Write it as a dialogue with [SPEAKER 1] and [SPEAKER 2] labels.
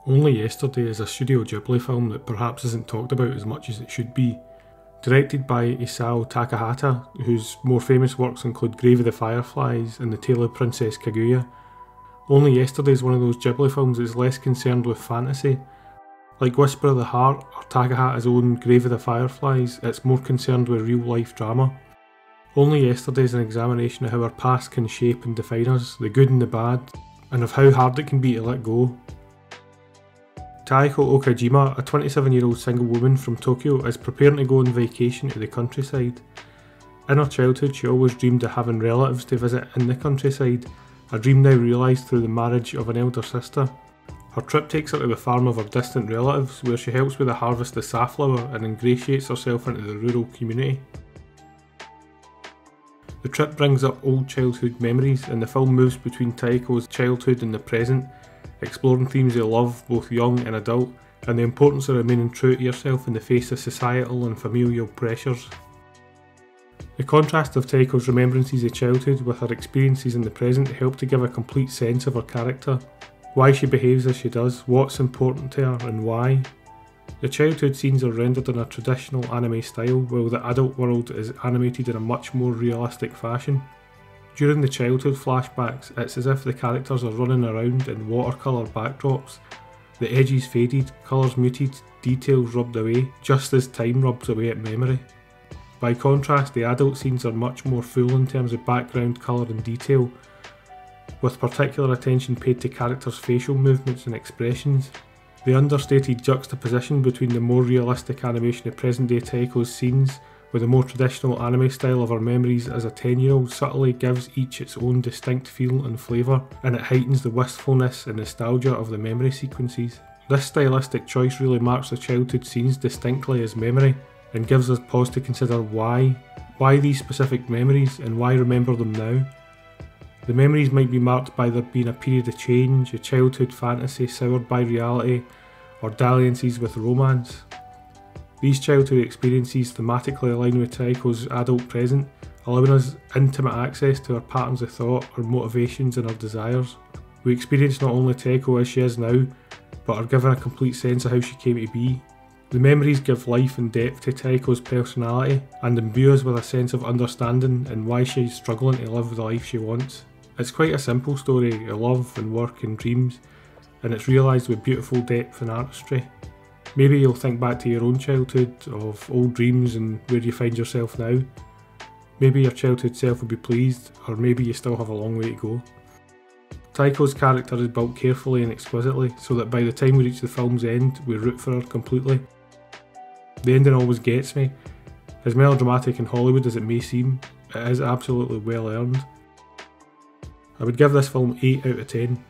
[SPEAKER 1] Only Yesterday is a Studio Ghibli film that perhaps isn't talked about as much as it should be. Directed by Isao Takahata, whose more famous works include Grave of the Fireflies and The Tale of Princess Kaguya, Only Yesterday is one of those Ghibli films that's less concerned with fantasy. Like Whisper of the Heart or Takahata's own Grave of the Fireflies, it's more concerned with real-life drama. Only Yesterday is an examination of how our past can shape and define us, the good and the bad, and of how hard it can be to let go. Taiko Okajima, a 27-year-old single woman from Tokyo, is preparing to go on vacation to the countryside. In her childhood, she always dreamed of having relatives to visit in the countryside, a dream now realised through the marriage of an elder sister. Her trip takes her to the farm of her distant relatives, where she helps with the harvest of safflower and ingratiates herself into the rural community. The trip brings up old childhood memories, and the film moves between Taiko's childhood and the present, exploring themes of love, both young and adult, and the importance of remaining true to yourself in the face of societal and familial pressures. The contrast of Taiko's remembrances of childhood with her experiences in the present help to give a complete sense of her character, why she behaves as she does, what's important to her, and why. The childhood scenes are rendered in a traditional anime style, while the adult world is animated in a much more realistic fashion. During the childhood flashbacks, it's as if the characters are running around in watercolour backdrops, the edges faded, colours muted, details rubbed away, just as time rubs away at memory. By contrast, the adult scenes are much more full in terms of background colour and detail, with particular attention paid to characters' facial movements and expressions. The understated juxtaposition between the more realistic animation of present-day Taiko's scenes with the more traditional anime style of her memories as a 10-year-old subtly gives each its own distinct feel and flavour, and it heightens the wistfulness and nostalgia of the memory sequences. This stylistic choice really marks the childhood scenes distinctly as memory, and gives us pause to consider why these specific memories and why remember them now. The memories might be marked by there being a period of change, a childhood fantasy soured by reality, or dalliances with romance. These childhood experiences thematically align with Taiko's adult present, allowing us intimate access to her patterns of thought, her motivations and her desires. We experience not only Taiko as she is now, but are given a complete sense of how she came to be. The memories give life and depth to Taiko's personality and imbue us with a sense of understanding and why she's struggling to live the life she wants. It's quite a simple story of love and work and dreams, and it's realised with beautiful depth and artistry. Maybe you'll think back to your own childhood, of old dreams and where you find yourself now. Maybe your childhood self will be pleased, or maybe you still have a long way to go. Taiko's character is built carefully and exquisitely, so that by the time we reach the film's end, we root for her completely. The ending always gets me. As melodramatic in Hollywood as it may seem, it is absolutely well earned. I would give this film 8 out of 10.